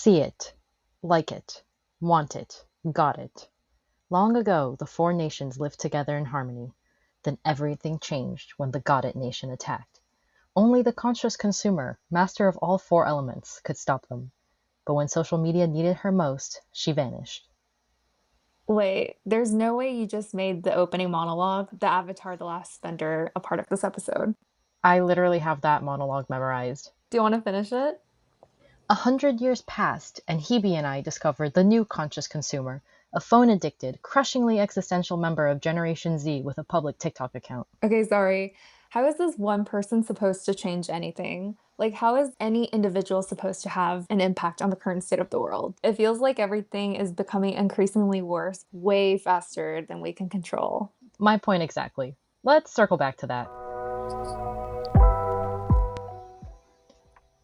See it, like it, want it, got it. Long ago, the four nations lived together in harmony. Then everything changed when the Got It nation attacked. Only the conscious consumer, master of all four elements, could stop them. But when social media needed her most, she vanished. Wait, there's no way you just made the opening monologue, the Avatar The Last Bender, a part of this episode. I literally have that monologue memorized. Do you want to finish it? 100 years passed, and Hebe and I discovered the new conscious consumer, a phone-addicted, crushingly existential member of Generation Z with a public TikTok account. Okay, sorry. How is this one person supposed to change anything? Like, how is any individual supposed to have an impact on the current state of the world? It feels like everything is becoming increasingly worse, way faster than we can control. My point exactly. Let's circle back to that.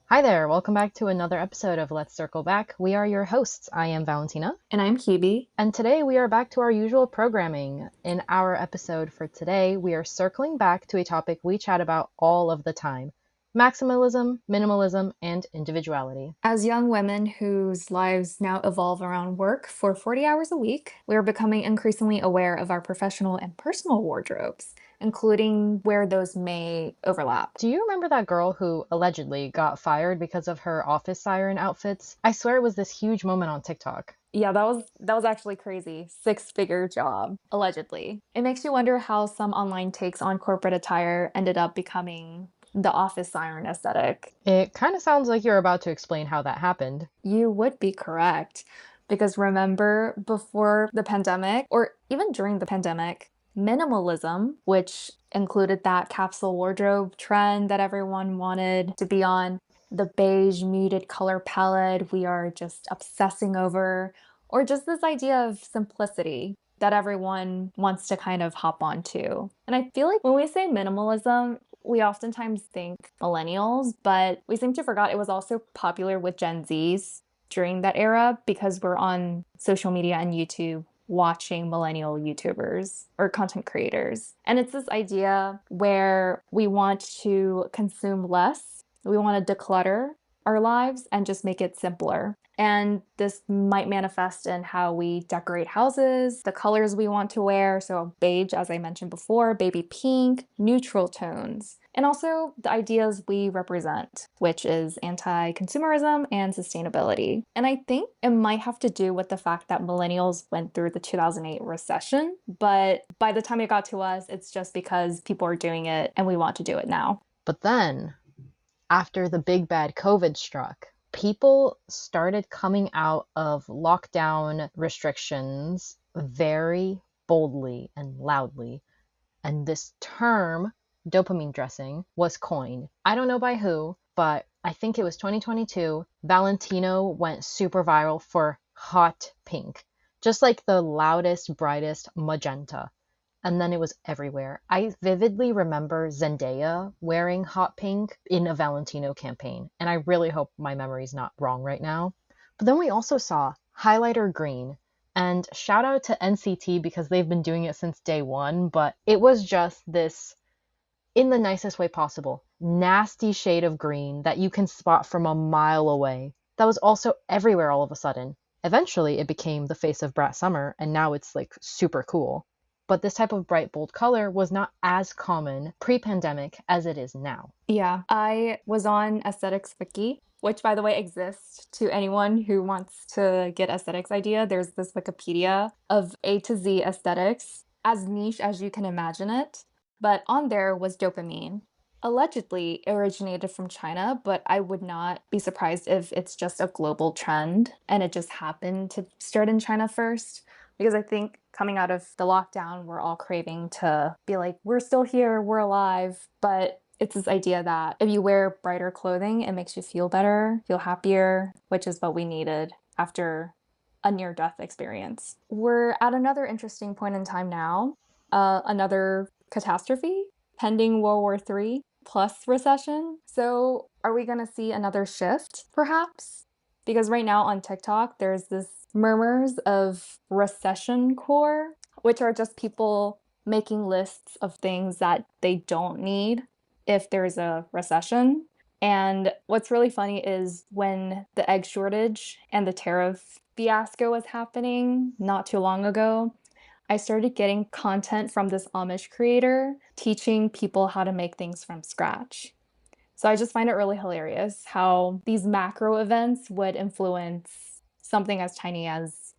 Hi there, welcome back to another episode of Let's Circle Back. We are your hosts. I am Valentina. And I'm Hebe. And today we are back to our usual programming. In our episode for today, we are circling back to a topic we chat about all of the time: maximalism, minimalism, and individuality. As young women whose lives now evolve around work for 40 hours a week, we are becoming increasingly aware of our professional and personal wardrobes, including where those may overlap. Do you remember that girl who allegedly got fired because of her office siren outfits? I swear it was this huge moment on TikTok. Yeah, that was actually crazy. Six-figure job, allegedly. It makes you wonder how some online takes on corporate attire ended up becoming the office siren aesthetic. It kind of sounds like you're about to explain how that happened. You would be correct. Because remember, before the pandemic, or even during the pandemic, minimalism, which included that capsule wardrobe trend that everyone wanted to be on, the beige muted color palette we are just obsessing over, or just this idea of simplicity that everyone wants to kind of hop onto. And I feel like when we say minimalism, we oftentimes think millennials, but we seem to forget it was also popular with Gen Zs during that era because we're on social media and YouTube watching millennial YouTubers or content creators. And it's this idea where we want to consume less, we want to declutter our lives and just make it simpler. And this might manifest in how we decorate houses, the colors we want to wear. So, beige, as I mentioned before, baby pink, neutral tones, and also the ideas we represent, which is anti consumerism and sustainability. And I think it might have to do with the fact that millennials went through the 2008 recession, but by the time it got to us, it's just because people are doing it and we want to do it now. But then, after the big bad COVID struck, people started coming out of lockdown restrictions very boldly and loudly. And this term, dopamine dressing, was coined. I don't know by who, but I think it was 2022. Valentino went super viral for hot pink, just like the loudest, brightest magenta. And then it was everywhere. I vividly remember Zendaya wearing hot pink in a Valentino campaign, and I really hope my memory's not wrong right now. But then we also saw highlighter green, and shout out to NCT because they've been doing it since day one, but it was just this, in the nicest way possible, nasty shade of green that you can spot from a mile away. That was also everywhere all of a sudden. Eventually, it became the face of Brat Summer, and now it's like super cool. But this type of bright, bold color was not as common pre-pandemic as it is now. Yeah, I was on Aesthetics Wiki, which by the way exists to anyone who wants to get aesthetics idea. There's this Wikipedia of A to Z aesthetics, as niche as you can imagine it. But on there was dopamine. Allegedly originated from China, but I would not be surprised if it's just a global trend and it just happened to start in China first. Because I think coming out of the lockdown, we're all craving to be like, we're still here, we're alive. But it's this idea that if you wear brighter clothing, it makes you feel better, feel happier, which is what we needed after a near death experience. We're at another interesting point in time now, another catastrophe, pending World War III plus recession. So, are we going to see another shift, perhaps? Because right now on TikTok, there's this murmurs of recession core, which are just people making lists of things that they don't need if there's a recession. And what's really funny is when the egg shortage and the tariff fiasco was happening not too long ago, I started getting content from this Amish creator teaching people how to make things from scratch. So I just find it really hilarious how these macro events would influence something as tiny as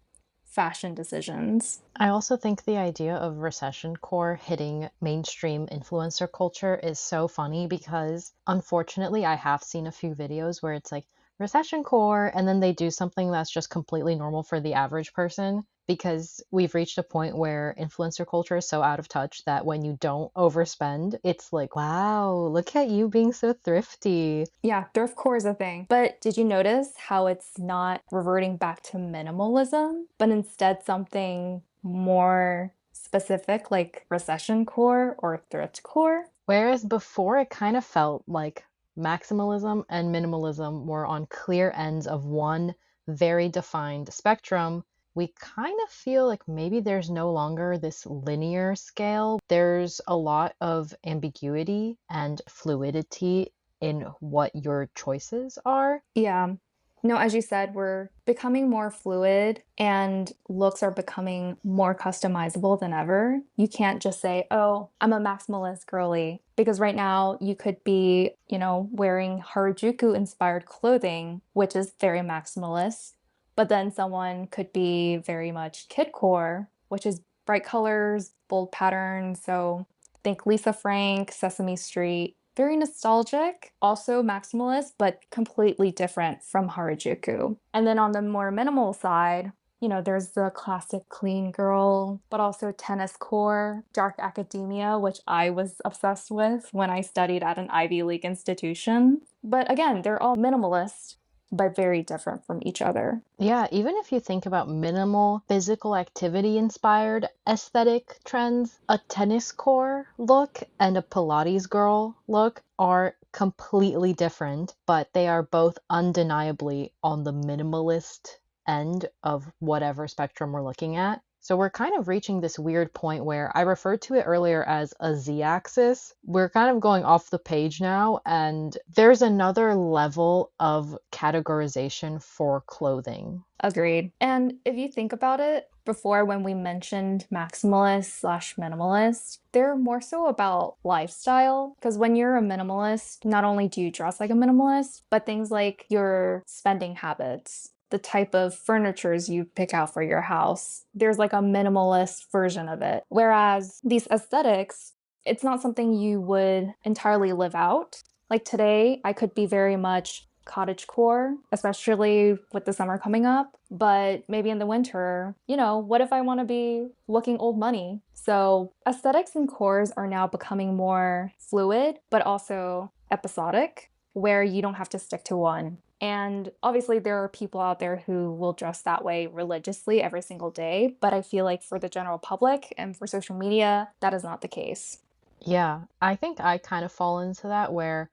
fashion decisions. I also think the idea of recession core hitting mainstream influencer culture is so funny because unfortunately I have seen a few videos where it's like recession core and then they do something that's just completely normal for the average person because we've reached a point where influencer culture is so out of touch that when you don't overspend, it's like, wow, look at you being so thrifty. Yeah, thrift core is a thing. But did you notice how it's not reverting back to minimalism, but instead something more specific like recession core or thrift core? Whereas before it kind of felt like maximalism and minimalism were on clear ends of one very defined spectrum, we kind of feel like maybe there's no longer this linear scale. There's a lot of ambiguity and fluidity in what your choices are. Yeah. No, as you said, we're becoming more fluid and looks are becoming more customizable than ever. You can't just say, oh, I'm a maximalist girly. Because right now you could be, wearing Harajuku inspired clothing, which is very maximalist. But then someone could be very much kidcore, which is bright colors, bold patterns. So think Lisa Frank, Sesame Street, very nostalgic, also maximalist, but completely different from Harajuku. And then on the more minimal side, there's the classic clean girl, but also tennis core, dark academia, which I was obsessed with when I studied at an Ivy League institution. But again, they're all minimalist, but very different from each other. Yeah, even if you think about minimal physical activity inspired aesthetic trends, a tennis core look and a Pilates girl look are completely different, but they are both undeniably on the minimalist end of whatever spectrum we're looking at. So we're kind of reaching this weird point where I referred to it earlier as a z-axis. We're kind of going off the page now, and there's another level of categorization for clothing. Agreed. And if you think about it, before when we mentioned maximalist slash minimalist, they're more so about lifestyle. Because when you're a minimalist, not only do you dress like a minimalist, but things like your spending habits, the type of furnitures you pick out for your house, there's like a minimalist version of it. Whereas these aesthetics, it's not something you would entirely live out. Like today, I could be very much cottagecore, especially with the summer coming up. But maybe in the winter, what if I want to be looking old money? So aesthetics and cores are now becoming more fluid, but also episodic, where you don't have to stick to one. And obviously, there are people out there who will dress that way religiously every single day. But I feel like for the general public and for social media, that is not the case. Yeah, I think I kind of fall into that where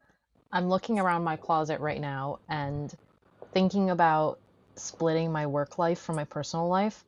I'm looking around my closet right now and thinking about splitting my work life from my personal life.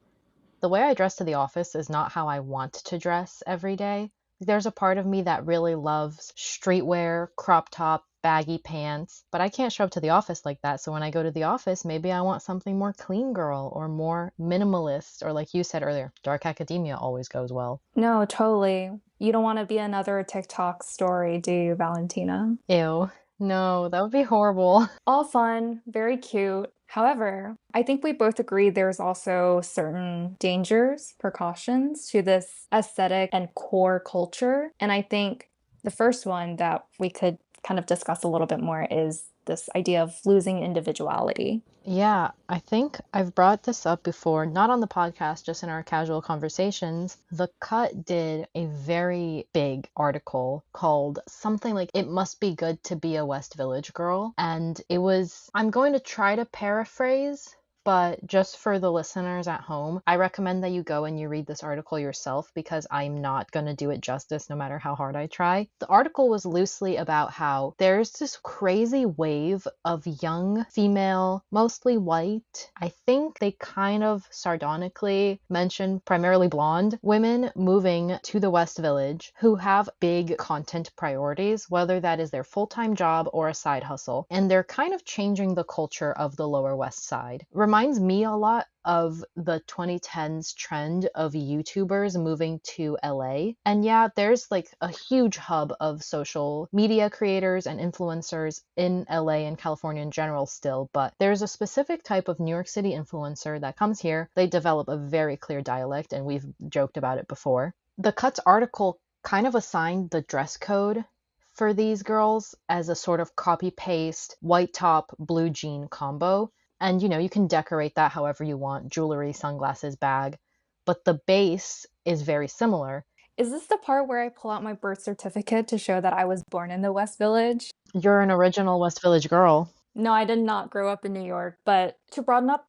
The way I dress to the office is not how I want to dress every day. There's a part of me that really loves streetwear, crop top, baggy pants, but I can't show up to the office like that. So when I go to the office, maybe I want something more clean girl or more minimalist, or like you said earlier, dark academia always goes well. No, totally. You don't want to be another TikTok story, do you, Valentina? Ew. No, that would be horrible. All fun, very cute. However, I think we both agree there's also certain dangers, precautions to this aesthetic and core culture. And I think the first one that we could kind of discuss a little bit more is this idea of losing individuality. Yeah, I think I've brought this up before, not on the podcast, just in our casual conversations. The Cut did a very big article called something like It Must Be Good to Be a West Village Girl. And it was, I'm going to try to paraphrase But just for the listeners at home, I recommend that you go and you read this article yourself because I'm not going to do it justice no matter how hard I try. The article was loosely about how there's this crazy wave of young female, mostly white. I think they kind of sardonically mention primarily blonde women moving to the West Village who have big content priorities, whether that is their full-time job or a side hustle. And they're kind of changing the culture of the Lower West Side. Reminds me a lot of the 2010s trend of YouTubers moving to LA. And yeah, there's like a huge hub of social media creators and influencers in LA and California in general still, but there's a specific type of New York City influencer that comes here. They develop a very clear dialect, and we've joked about it before. The Cuts article kind of assigned the dress code for these girls as a sort of copy paste white top, blue jean combo. And you can decorate that however you want, jewelry, sunglasses, bag. But the base is very similar. Is this the part where I pull out my birth certificate to show that I was born in the West Village? You're an original West Village girl. No, I did not grow up in New York, but to broaden up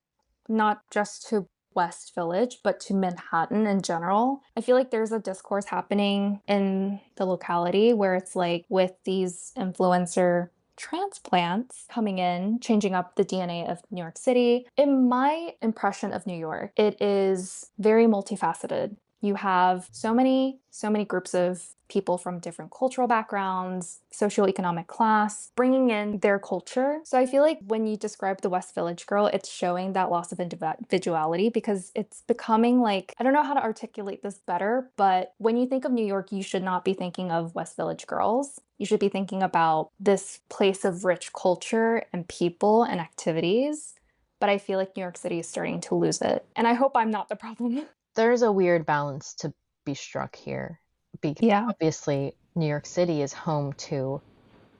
not just to West Village, but to Manhattan in general, I feel like there's a discourse happening in the locality where it's like with these influencer transplants coming in, changing up the DNA of New York City. In my impression of New York, it is very multifaceted. You have so many groups of people from different cultural backgrounds, socioeconomic class, bringing in their culture. So I feel like when you describe the West Village girl, it's showing that loss of individuality because it's becoming like, I don't know how to articulate this better, but when you think of New York, you should not be thinking of West Village girls. You should be thinking about this place of rich culture and people and activities. But I feel like New York City is starting to lose it. And I hope I'm not the problem. There's a weird balance to be struck here because Yeah. obviously New York City is home to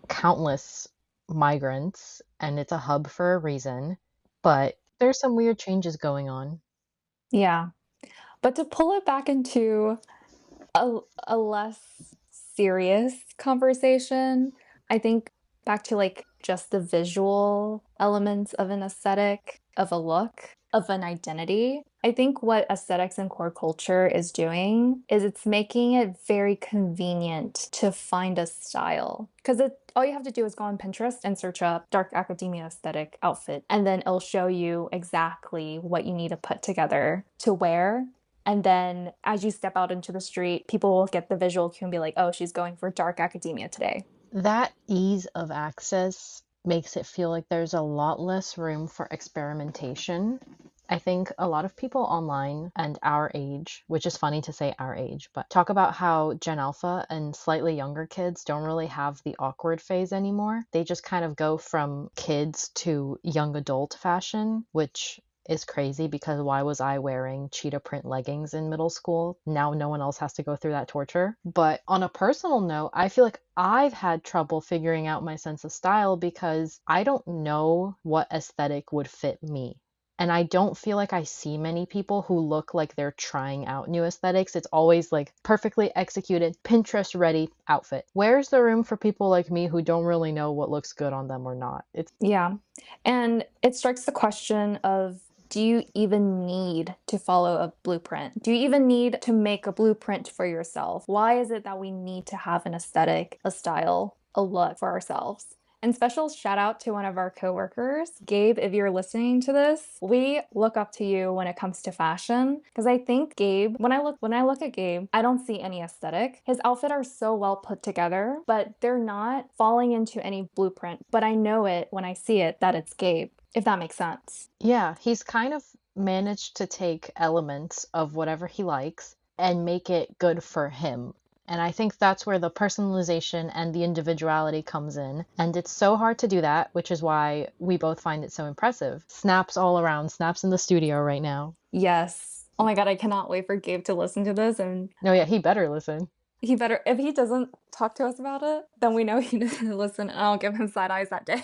countless migrants and it's a hub for a reason, but there's some weird changes going on. Yeah. But to pull it back into a less serious conversation, I think back to like just the visual elements of an aesthetic, of a look, of an identity. I think what aesthetics and core culture is doing is it's making it very convenient to find a style. Because all you have to do is go on Pinterest and search up dark academia aesthetic outfit, and then it'll show you exactly what you need to put together to wear. And then as you step out into the street, people will get the visual cue and be like, oh, she's going for dark academia today. That ease of access makes it feel like there's a lot less room for experimentation. I think a lot of people online and our age, which is funny to say our age, but talk about how Gen Alpha and slightly younger kids don't really have the awkward phase anymore. They just kind of go from kids to young adult fashion, which is crazy because why was I wearing cheetah print leggings in middle school? Now no one else has to go through that torture. But on a personal note, I feel like I've had trouble figuring out my sense of style because I don't know what aesthetic would fit me. And I don't feel like I see many people who look like they're trying out new aesthetics. It's always like perfectly executed, Pinterest ready outfit. Where's the room for people like me who don't really know what looks good on them or not? It's Yeah. And it strikes the question of, do you even need to follow a blueprint? Do you even need to make a blueprint for yourself? Why is it that we need to have an aesthetic, a style, a look for ourselves? And special shout out to one of our coworkers, Gabe, if you're listening to this. We look up to you when it comes to fashion because I think Gabe, when I look at Gabe, I don't see any aesthetic. His outfits are so well put together, but they're not falling into any blueprint. But I know it when I see it that it's Gabe, if that makes sense. Yeah, he's kind of managed to take elements of whatever he likes and make it good for him. And I think that's where the personalization and the individuality comes in. And it's so hard to do that, which is why we both find it so impressive. Snaps all around, snaps in the studio right now. Yes. Oh my God, I cannot wait for Gabe to listen to this. And No, yeah, he better listen. he better, if he doesn't talk to us about it, then we know he doesn't listen and I'll give him side eyes that day.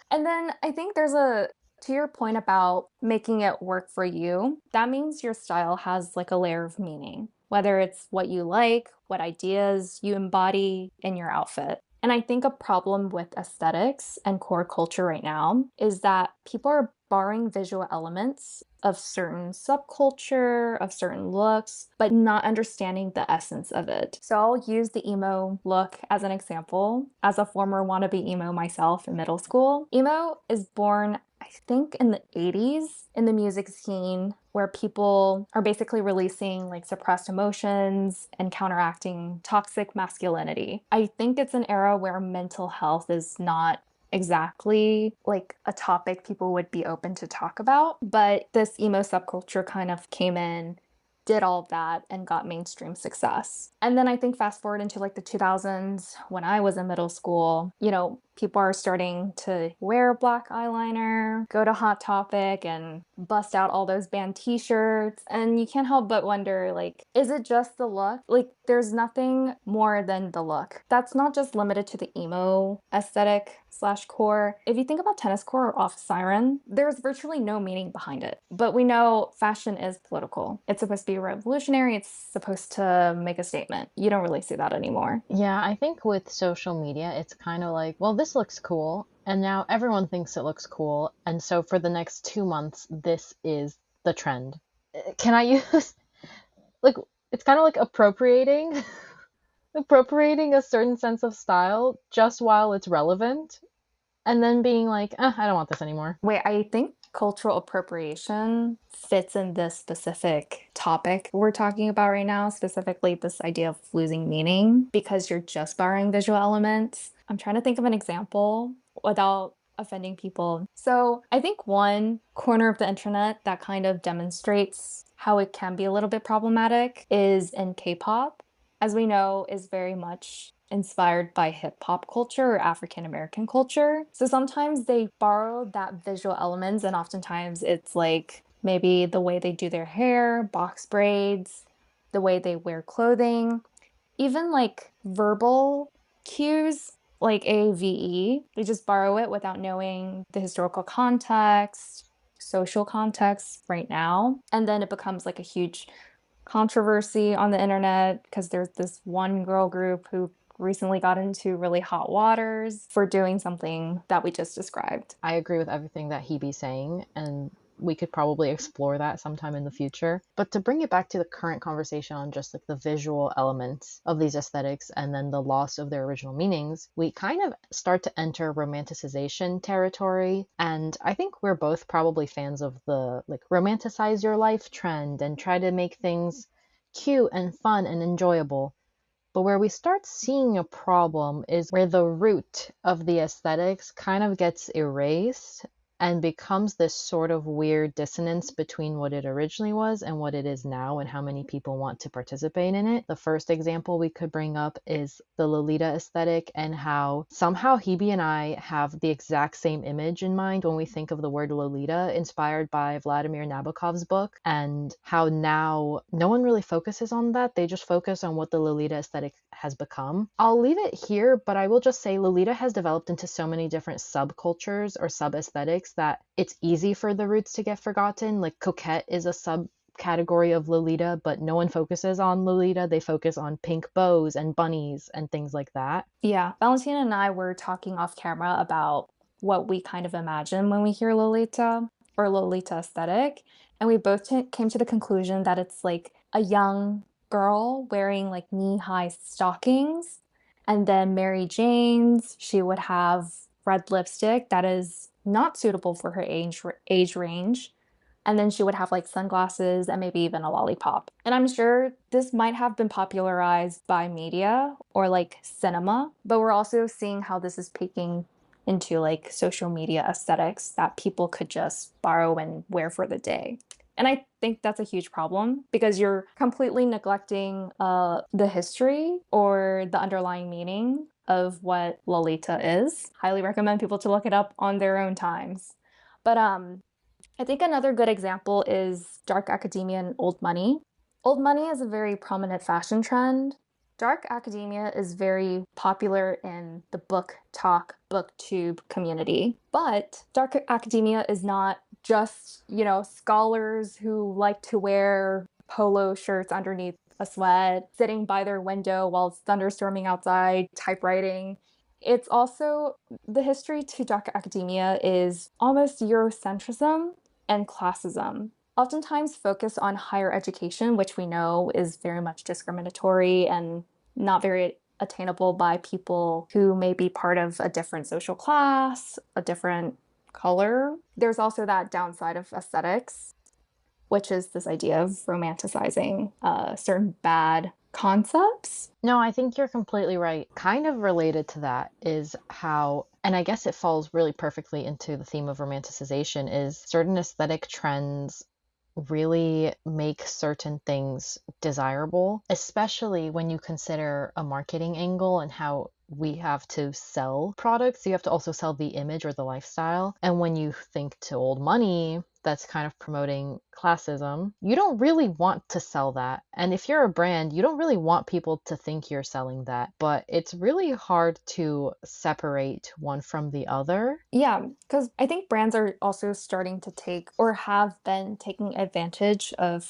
And then I think to your point about making it work for you, that means your style has like a layer of meaning, whether it's what you like, what ideas you embody in your outfit. And I think a problem with aesthetics and core culture right now is that people are borrowing visual elements of certain subculture, of certain looks, but not understanding the essence of it. So I'll use the emo look as an example. As a former wannabe emo myself in middle school, emo is born, I think, in the 80s in the music scene where people are basically releasing like suppressed emotions and counteracting toxic masculinity. I think it's an era where mental health is not exactly like a topic people would be open to talk about, but this emo subculture kind of came in, did all of that, and got mainstream success. And then I think fast forward into like the 2000s when I was in middle school, you know, people are starting to wear black eyeliner, go to Hot Topic, and bust out all those band t-shirts. And you can't help but wonder, like, is it just the look? Like, there's nothing more than the look. That's not just limited to the emo aesthetic slash core. If you think about tennis core or off siren, there's virtually no meaning behind it. But we know fashion is political. It's supposed to be revolutionary. It's supposed to make a statement. You don't really see that anymore. Yeah, I think with social media, it's kind of like, well, this looks cool, and now everyone thinks it looks cool, and so for the next 2 months, this is the trend. Can I use, like, it's kind of like appropriating, appropriating a certain sense of style just while it's relevant, and then being like, I don't want this anymore. Wait, I think cultural appropriation fits in this specific topic we're talking about right now, specifically this idea of losing meaning because you're just borrowing visual elements. I'm trying to think of an example without offending people. So I think one corner of the internet that kind of demonstrates how it can be a little bit problematic is in K-pop, as we know, is very much inspired by hip hop culture or African American culture. So sometimes they borrow that visual elements, and oftentimes it's like maybe the way they do their hair, box braids, the way they wear clothing, even like verbal cues like AVE. They just borrow it without knowing the historical context, social context right now. And then it becomes like a huge controversy on the internet because there's this one girl group who recently got into really hot waters for doing something that we just described. I agree with everything that Hebe's saying, and we could probably explore that sometime in the future. But to bring it back to the current conversation on just like the visual elements of these aesthetics and then the loss of their original meanings, we kind of start to enter romanticization territory. And I think we're both probably fans of the like romanticize your life trend and try to make things cute and fun and enjoyable. But where we start seeing a problem is where the root of the aesthetics kind of gets erased and becomes this sort of weird dissonance between what it originally was and what it is now and how many people want to participate in it. The first example we could bring up is the Lolita aesthetic and how somehow Hebe and I have the exact same image in mind when we think of the word Lolita, inspired by Vladimir Nabokov's book, and how now no one really focuses on that. They just focus on what the Lolita aesthetic has become. I'll leave it here, but I will just say Lolita has developed into so many different subcultures or sub-aesthetics that it's easy for the roots to get forgotten. Like coquette is a subcategory of Lolita, but no one focuses on Lolita. They focus on pink bows and bunnies and things like that. Yeah, Valentina and I were talking off camera about what we kind of imagine when we hear Lolita or Lolita aesthetic. And we both came to the conclusion that it's like a young girl wearing like knee-high stockings. And then Mary Jane's, she would have red lipstick that is not suitable for her age range. And then she would have like sunglasses and maybe even a lollipop. And I'm sure this might have been popularized by media or like cinema, but we're also seeing how this is peeking into like social media aesthetics that people could just borrow and wear for the day. And I think that's a huge problem because you're completely neglecting the history or the underlying meaning of what Lolita is. Highly recommend people to look it up on their own times. But I think another good example is dark academia and old money. Old money is a very prominent fashion trend. Dark academia is very popular in the book talk, booktube community. But dark academia is not just, you know, scholars who like to wear polo shirts underneath a sweat, sitting by their window while it's thunderstorming outside, typewriting. It's also the history to dark academia is almost Eurocentrism and classism. Oftentimes focus on higher education, which we know is very much discriminatory and not very attainable by people who may be part of a different social class, a different color. There's also that downside of aesthetics, which is this idea of romanticizing certain bad concepts. No, I think you're completely right. Kind of related to that is how, and I guess it falls really perfectly into the theme of romanticization, is certain aesthetic trends really make certain things desirable, especially when you consider a marketing angle and how we have to sell products. You have to also sell the image or the lifestyle. And when you think to old money, that's kind of promoting classism. You don't really want to sell that. And if you're a brand, you don't really want people to think you're selling that. But it's really hard to separate one from the other. Yeah, because I think brands are also starting to take or have been taking advantage of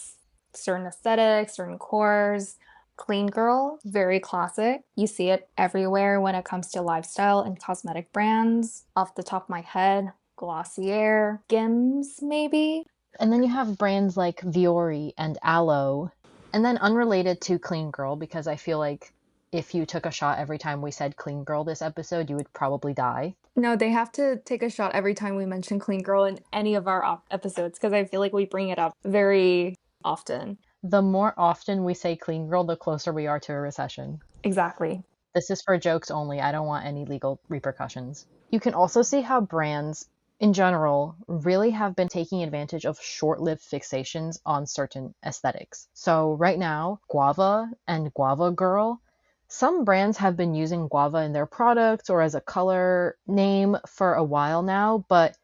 certain aesthetics, certain cores. Clean girl, very classic. You see it everywhere when it comes to lifestyle and cosmetic brands. Off the top of my head, Glossier, Skims, maybe. And then you have brands like Viore and Aloe. And then unrelated to Clean Girl, because I feel like if you took a shot every time we said Clean Girl this episode, you would probably die. No, they have to take a shot every time we mention Clean Girl in any of our episodes because I feel like we bring it up very often. The more often we say Clean Girl, the closer we are to a recession. Exactly. This is for jokes only. I don't want any legal repercussions. You can also see how brands in general really have been taking advantage of short-lived fixations on certain aesthetics. So right now, Guava and Guava Girl, some brands have been using guava in their products or as a color name for a while now, but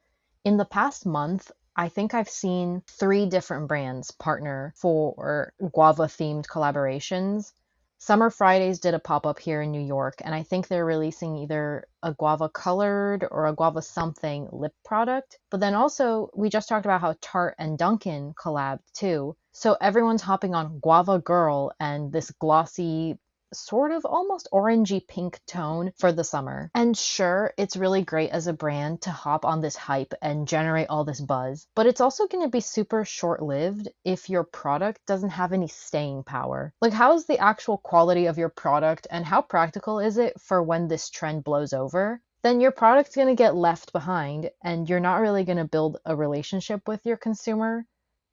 in the past month, I think I've seen 3 different brands partner for guava themed collaborations. Summer Fridays did a pop up here in New York, and I think they're releasing either a guava colored or a guava something lip product. But then also, we just talked about how Tarte and Dunkin' collabed too. So everyone's hopping on Guava Girl and this glossy, sort of almost orangey pink tone for the summer. And sure, it's really great as a brand to hop on this hype and generate all this buzz, but it's also going to be super short-lived if your product doesn't have any staying power. Like, how's the actual quality of your product and how practical is it for when this trend blows over? Then your product's going to get left behind and you're not really going to build a relationship with your consumer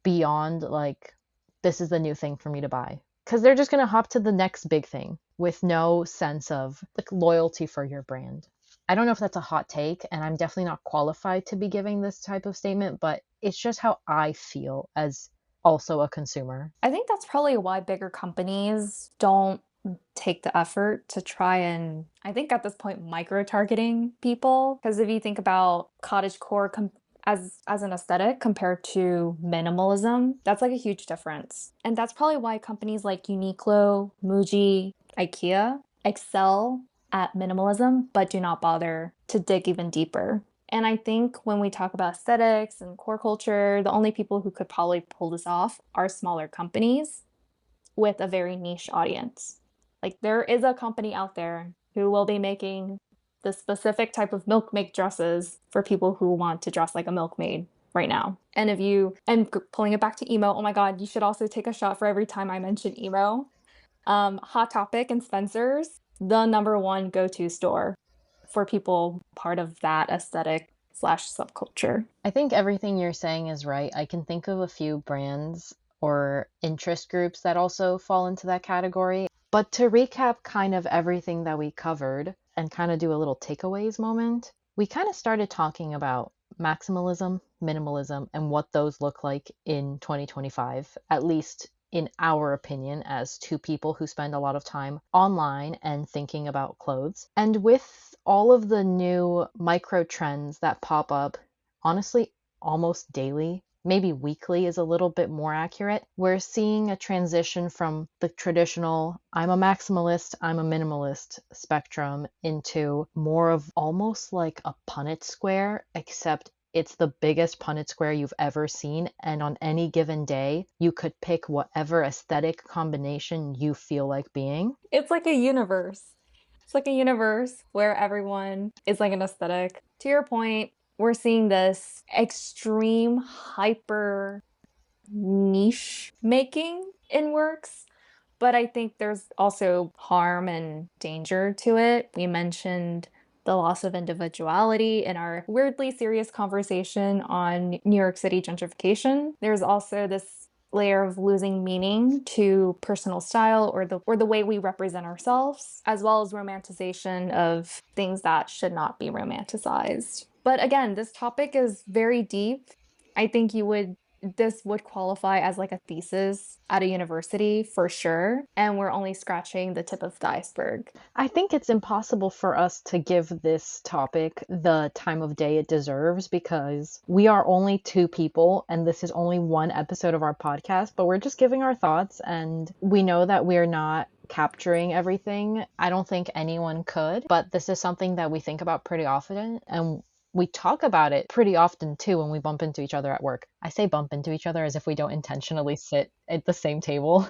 beyond like, this is the new thing for me to buy, because they're just going to hop to the next big thing with no sense of like loyalty for your brand. I don't know if that's a hot take, and I'm definitely not qualified to be giving this type of statement, but it's just how I feel as also a consumer. I think that's probably why bigger companies don't take the effort to try and, I think at this point, micro targeting people. Because if you think about cottagecore as an aesthetic compared to minimalism, that's like a huge difference. And that's probably why companies like Uniqlo, Muji, IKEA excel at minimalism, but do not bother to dig even deeper. And I think when we talk about aesthetics and core culture, the only people who could probably pull this off are smaller companies with a very niche audience. Like there is a company out there who will be making the specific type of milkmaid dresses for people who want to dress like a milkmaid right now. And if you, and pulling it back to emo, oh my God, you should also take a shot for every time I mention emo. Hot Topic and Spencer's, the number one go-to store for people part of that aesthetic slash subculture. I think everything you're saying is right. I can think of a few brands or interest groups that also fall into that category. But to recap kind of everything that we covered and kind of do a little takeaways moment, we kind of started talking about maximalism, minimalism, and what those look like in 2025, at least in our opinion, as 2 people who spend a lot of time online and thinking about clothes. And with all of the new micro trends that pop up, honestly, almost daily, maybe weekly is a little bit more accurate, we're seeing a transition from the traditional, I'm a maximalist, I'm a minimalist spectrum into more of almost like a Punnett square, except it's the biggest Punnett square you've ever seen, and on any given day, you could pick whatever aesthetic combination you feel like being. It's like a universe. It's like a universe where everyone is like an aesthetic. To your point, we're seeing this extreme hyper niche making in works, but I think there's also harm and danger to it. We mentioned the loss of individuality in our weirdly serious conversation on New York City gentrification. There's also this layer of losing meaning to personal style or the way we represent ourselves, as well as romanticization of things that should not be romanticized. But again, this topic is very deep. I think this would qualify as like a thesis at a university for sure, and we're only scratching the tip of the iceberg. I think it's impossible for us to give this topic the time of day it deserves because we are only two people and this is only one episode of our podcast, but we're just giving our thoughts and we know that we're not capturing everything. I don't think anyone could, but this is something that we think about pretty often and we talk about it pretty often too when we bump into each other at work. I say bump into each other as if we don't intentionally sit at the same table.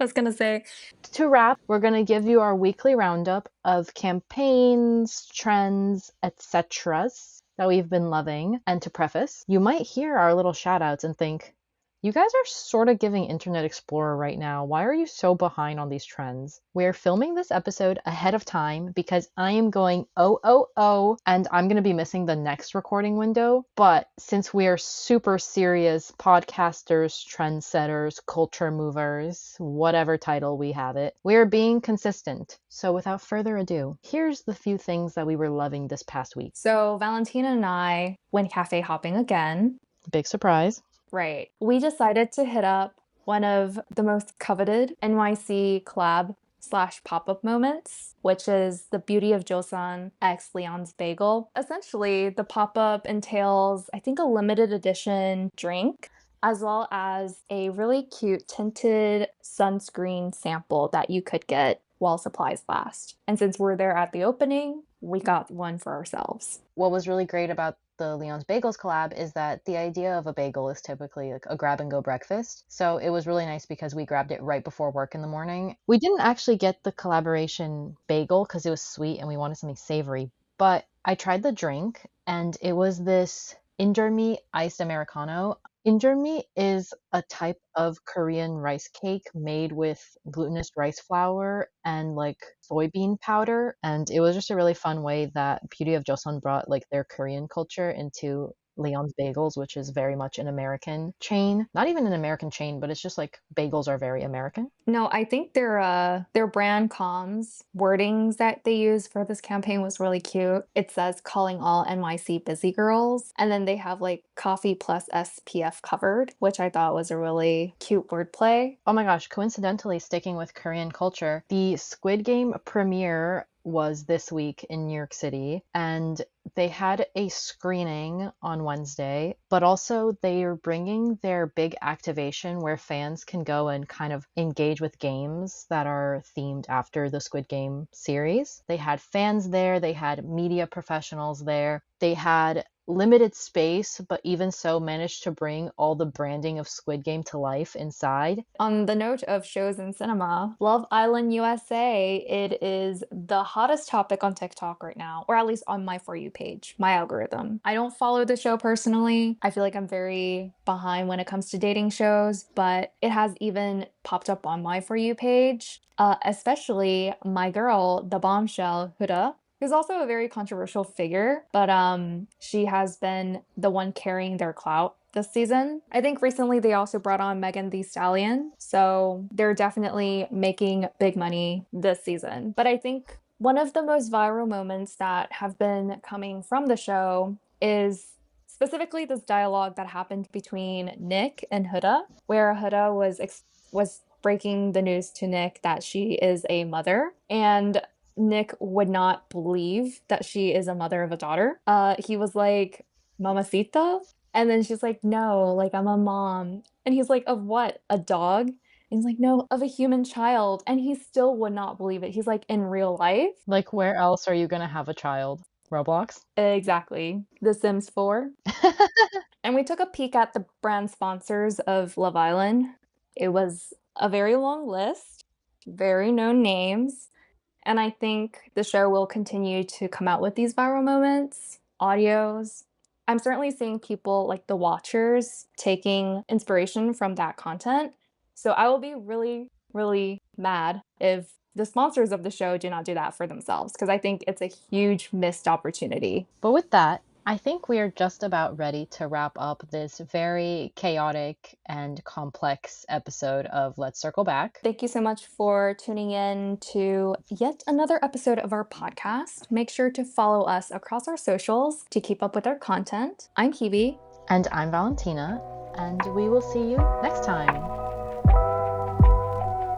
I was gonna say, To wrap, we're going to give you our weekly roundup of campaigns, trends, etc. that we've been loving. And to preface, you might hear our little shout outs and think, you guys are sort of giving Internet Explorer right now. Why are you so behind on these trends? We're filming this episode ahead of time because I am going and I'm going to be missing the next recording window. But since we are super serious podcasters, trendsetters, culture movers, whatever title we have it, we're being consistent. So without further ado, here's the few things that we were loving this past week. so Valentina and I went cafe hopping again. Big surprise. Right. We decided to hit up one of the most coveted NYC collab slash pop-up moments, which is the Beauty of Joseon x Leon's Bagel. Essentially, the pop-up entails, I think, a limited edition drink, as well as a really cute tinted sunscreen sample that you could get while supplies last. And since we're there at the opening, we got one for ourselves. What was really great about the Leon's Bagels collab is that the idea of a bagel is typically like a grab and go breakfast. So it was really nice because we grabbed it right before work in the morning. We didn't actually get the collaboration bagel because it was sweet and we wanted something savory, but I tried the drink and it was this indomie iced Americano. Indomie is a type of Korean rice cake made with glutinous rice flour and like soybean powder. And it was just a really fun way that Beauty of Joseon brought like their Korean culture into Leon's Bagels, which is very much an American chain. Not even an American chain, but it's just like bagels are very American. No, I think their brand comms wordings that they use for this campaign was really cute. It says calling all NYC busy girls, and then they have like coffee plus SPF covered, which I thought was a really cute wordplay. Oh my gosh, coincidentally, sticking with Korean culture, the Squid Game premiere was this week in New York City, and they had a screening on Wednesday, but also they are bringing their big activation where fans can go and kind of engage with games that are themed after the Squid Game series. They had fans there, they had media professionals there, they had limited space, but even so managed to bring all the branding of Squid Game to life inside. On the note of shows in cinema, Love Island USA, it is the hottest topic on TikTok right now, or at least on my For You page, my algorithm. I don't follow the show personally. I feel like I'm very behind when it comes to dating shows, but it has even popped up on my For You page, especially my girl, the bombshell, Huda, who's also a very controversial figure, but she has been the one carrying their clout this season. I think recently they also brought on Megan Thee Stallion, so they're definitely making big money this season. But I think one of the most viral moments that have been coming from the show is specifically this dialogue that happened between Nick and Huda, where Huda was breaking the news to Nick that she is a mother, and Nick would not believe that she is a mother of a daughter. He was like, Mamacita? And then she's like, no, like I'm a mom. And he's like, of what? A dog? And he's like, no, of a human child. And he still would not believe it. He's like, in real life? Like, where else are you gonna have a child? Roblox? Exactly. The Sims 4. And we took a peek at the brand sponsors of Love Island. It was a very long list, very known names. And I think the show will continue to come out with these viral moments, audios. I'm certainly seeing people like the watchers taking inspiration from that content. So I will be really, really mad if the sponsors of the show do not do that for themselves, because I think it's a huge missed opportunity. But with that, I think we are just about ready to wrap up this very chaotic and complex episode of Let's Circle Back. Thank you so much for tuning in to yet another episode of our podcast. Make sure to follow us across our socials to keep up with our content. I'm Kiwi. And I'm Valentina, and we will see you next time.